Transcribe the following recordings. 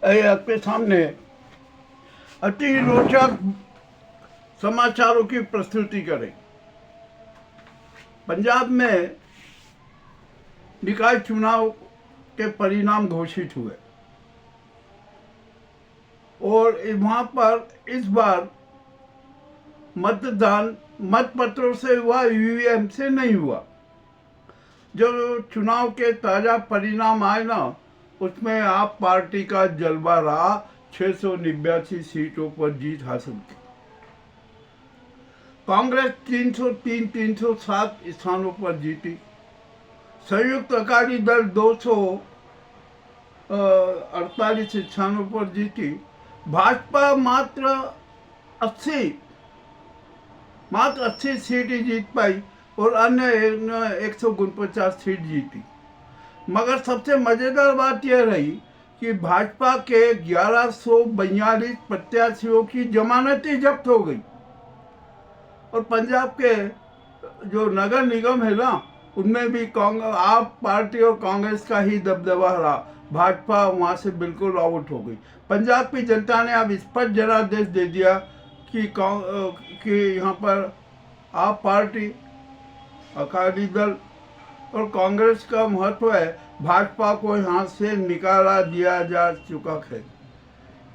आपके सामने अति रोचक समाचारों की प्रस्तुति करें। पंजाब में निकाय चुनाव के परिणाम घोषित हुए और वहाँ पर इस बार मतदान मतपत्रों से हुआ, ईवीएम से नहीं हुआ। जो चुनाव के ताज़ा परिणाम आए ना, उसमें आप पार्टी का जलवा रहा। 689 सीटों पर जीत हासिल की। कांग्रेस 303 307 स्थानों पर जीती। संयुक्त अकाली दल 248 स्थानों पर जीती। भाजपा मात्र 80 सीट ही जीत पाई और अन्य 149 सीट जीती। मगर सबसे मज़ेदार बात यह रही कि भाजपा के 1142 प्रत्याशियों की जमानत ही जब्त हो गई और पंजाब के जो नगर निगम है ना, उनमें भी आप पार्टी और कांग्रेस का ही दबदबा रहा। भाजपा वहाँ से बिल्कुल आउट हो गई। पंजाब की जनता ने अब स्पष्ट जनादेश दे दिया कि यहाँ पर आप पार्टी, अकाली दल और कांग्रेस का महत्व है। भाजपा को यहाँ से निकाला दिया जा चुका है।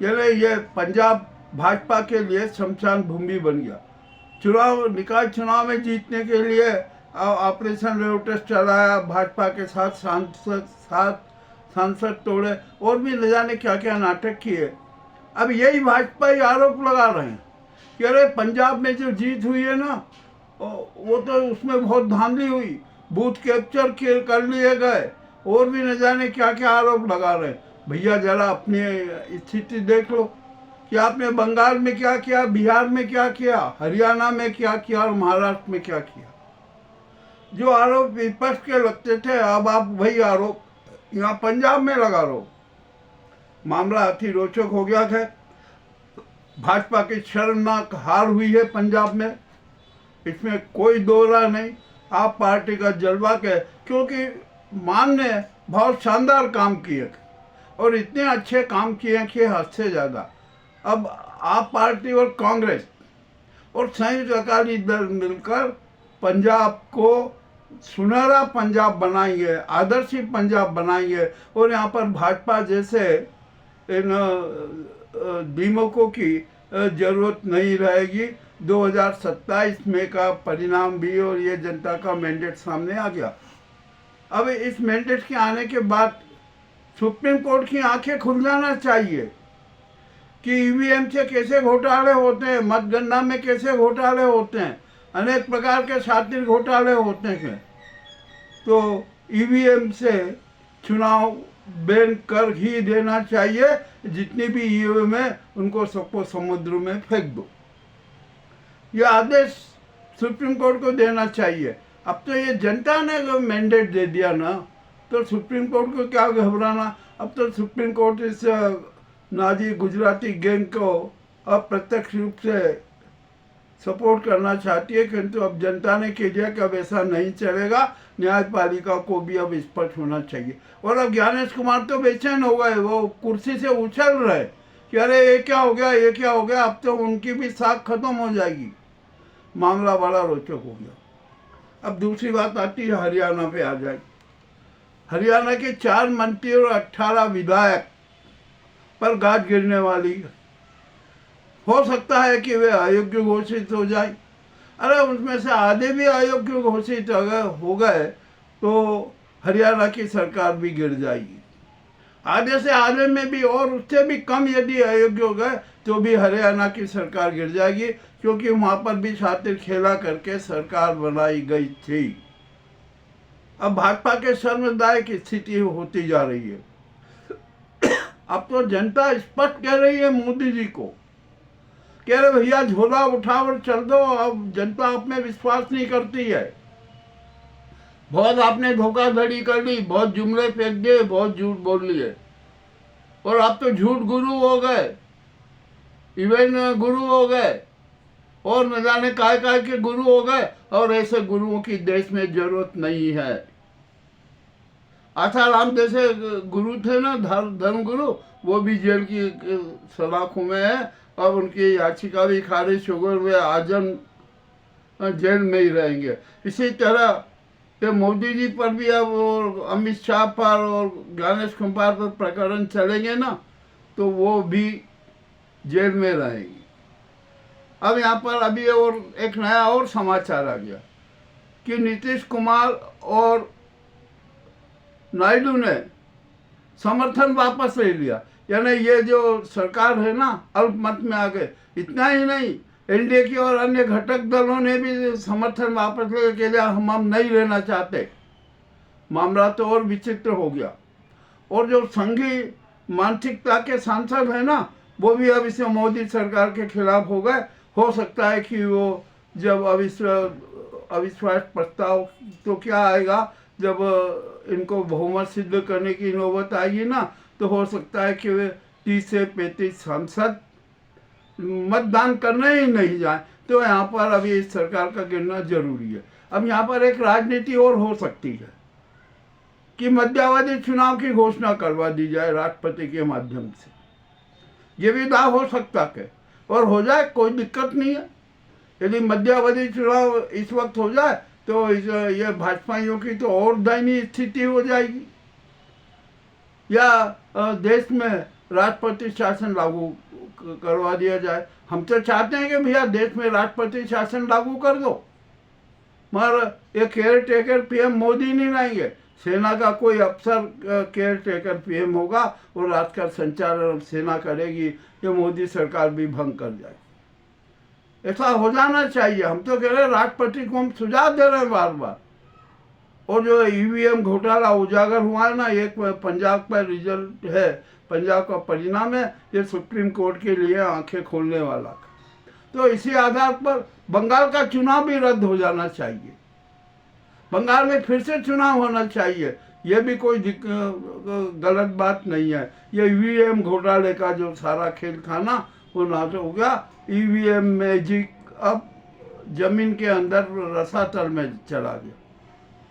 यानी ये पंजाब भाजपा के लिए शमशान भूमि बन गया। निकाय चुनाव में जीतने के लिए ऑपरेशन लोटस चलाया, भाजपा के साथ सांसद तोड़े और भी न जाने क्या क्या नाटक किए। अब यही भाजपा ही आरोप लगा रहे हैं कि अरे पंजाब में जो जीत हुई है ना, वो तो उसमें बहुत धांधली हुई, बूथ कैप्चर कर लिए गए और भी न जाने क्या क्या आरोप लगा रहे हैं। भैया जरा अपनी स्थिति देख लो कि आपने बंगाल में क्या किया, बिहार में क्या किया, हरियाणा में क्या किया और महाराष्ट्र में क्या किया। जो आरोप विपक्ष के लगते थे, अब आप वही आरोप यहाँ पंजाब में लगा रहो। मामला अति रोचक हो गया है। भाजपा की शर्मनाक हार हुई है पंजाब में, इसमें कोई दो राय नहीं। आप पार्टी का जलवा के, क्योंकि मान ने बहुत शानदार काम किए और इतने अच्छे काम किए कि हद से ज़्यादा। अब आप पार्टी और कांग्रेस और संयुक्त अकाली दल मिलकर पंजाब को सुनहरा पंजाब बनाएंगे, आदर्शी पंजाब बनाएंगे और यहाँ पर भाजपा जैसे इन दीमकों की जरूरत नहीं रहेगी। 2027 में का परिणाम भी और ये जनता का मैंडेट सामने आ गया। अब इस मैंडेट के आने के बाद सुप्रीम कोर्ट की आंखें खुल जाना चाहिए कि ईवीएम से कैसे घोटाले होते हैं, मतगणना में कैसे घोटाले होते हैं, अनेक प्रकार के शातिर घोटाले होते हैं। तो ईवीएम से चुनाव बैन कर ही देना चाहिए। जितनी भी ईवीएम है उनको सबको समुद्र में फेंक दो। यह आदेश सुप्रीम कोर्ट को देना चाहिए। अब तो ये जनता ने जो मैंडेट दे दिया ना, तो सुप्रीम कोर्ट को क्या घबराना। अब तो सुप्रीम कोर्ट इस नाजी गुजराती गैंग को अप्रत्यक्ष रूप से सपोर्ट करना चाहती है, किंतु अब जनता ने कह दिया कि अब ऐसा नहीं चलेगा। न्यायपालिका को भी अब स्पष्ट होना चाहिए। और अब ज्ञानेश कुमार तो बेचैन हो गए, वो कुर्सी से उछल रहे कि अरे ये क्या हो गया, ये क्या हो गया। अब तो उनकी भी साख खत्म हो जाएगी। मामला बड़ा रोचक हो गया। अब दूसरी बात आती है हरियाणा पे आ जाए। हरियाणा के 4 मंत्री और 18 विधायक पर गाज गिरने वाली है। हो सकता है कि वे अयोग्य घोषित हो जाए। अरे उसमें से आधे भी अयोग्य घोषित हो गए तो हरियाणा की सरकार भी गिर जाएगी। आधे से आधे में भी और उससे भी कम यदि अयोग्य हो गए तो भी हरियाणा की सरकार गिर जाएगी, क्योंकि वहाँ पर भी शातिर खेला करके सरकार बनाई गई थी। अब भाजपा के शर्मदायक स्थिति होती जा रही है। अब तो जनता स्पष्ट कह रही है मोदी जी को, कह रहे भैया झोला उठाओ और चल दो। अब जनता आप में विश्वास नहीं करती है। बहुत आपने धोखाधड़ी कर ली, बहुत जुमले फेंक दिए, बहुत झूठ बोल लिए और आप तो झूठ गुरु हो गए, इवेंट गुरु हो गए और न जाने काय के गुरु हो गए। और ऐसे गुरुओं की देश में जरूरत नहीं है। आसाराम जैसे गुरु थे ना, धर्म गुरु, वो भी जेल की सलाखों में है और उनकी याचिका भी खारिज हो गई, वे आजम जेल में ही रहेंगे। इसी तरह ये मोदी जी पर भी अब और अमित शाह पर और गणेश कुमार पर प्रकरण चलेंगे ना, तो वो भी जेल में रहेंगे। अब यहाँ पर अभी और एक नया और समाचार आ गया कि नीतीश कुमार और नायडू ने समर्थन वापस ले लिया, यानी ये जो सरकार है ना अल्पमत में आ गए। इतना ही नहीं, एनडीए की और अन्य घटक दलों ने भी समर्थन वापस ले के लिया, हम नहीं लेना चाहते। मामला तो और विचित्र हो गया। और जो संघी मानसिकता के सांसद है ना, वो भी अब इसे मोदी सरकार के खिलाफ हो गए। हो सकता है कि वो जब अविश्वास प्रस्ताव तो क्या आएगा, जब इनको बहुमत सिद्ध करने की नौबत आएगी ना, तो हो सकता है कि वे 30 से 35 सांसद मतदान करने ही नहीं जाए। तो यहाँ पर अभी इस सरकार का गिरना जरूरी है। अब यहाँ पर एक राजनीति और हो सकती है कि मध्यावधि चुनाव की घोषणा करवा दी जाए राष्ट्रपति के माध्यम से। ये भी दाव हो सकता है और हो जाए, कोई दिक्कत नहीं है। यदि मध्यावधि चुनाव इस वक्त हो जाए तो ये भाजपाइयों की तो और दयनीय स्थिति हो जाएगी। या देश में राष्ट्रपति शासन लागू करवा दिया जाए। हम तो चाहते हैं कि भैया देश में राष्ट्रपति शासन लागू कर दो, मगर ये केयर टेकर पीएम मोदी नहीं लाएंगे। सेना का कोई अफसर केयर टेकर पीएम होगा और राष्ट्र का संचालन सेना करेगी। ये मोदी सरकार भी भंग कर जाए, ऐसा हो जाना चाहिए। हम तो कह रहे हैं, राष्ट्रपति को हम सुझाव दे रहे हैं बार बार। और जो ईवीएम घोटाला उजागर हुआ है ना, एक पंजाब का रिजल्ट है, पंजाब का परिणाम है, ये सुप्रीम कोर्ट के लिए आंखें खोलने वाला। तो इसी आधार पर बंगाल का चुनाव भी रद्द हो जाना चाहिए, बंगाल में फिर से चुनाव होना चाहिए। ये भी कोई गलत बात नहीं है। ये ईवीएम घोटाले का जो सारा खेल था ना, वो नाटक हो गया। ईवीएम मैजिक अब जमीन के अंदर रसातल में चला गया।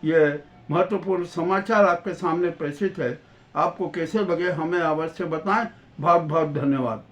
ये महत्वपूर्ण समाचार आपके सामने प्रेषित है। आपको कैसे लगे हमें अवश्य बताएं। बहुत बहुत धन्यवाद।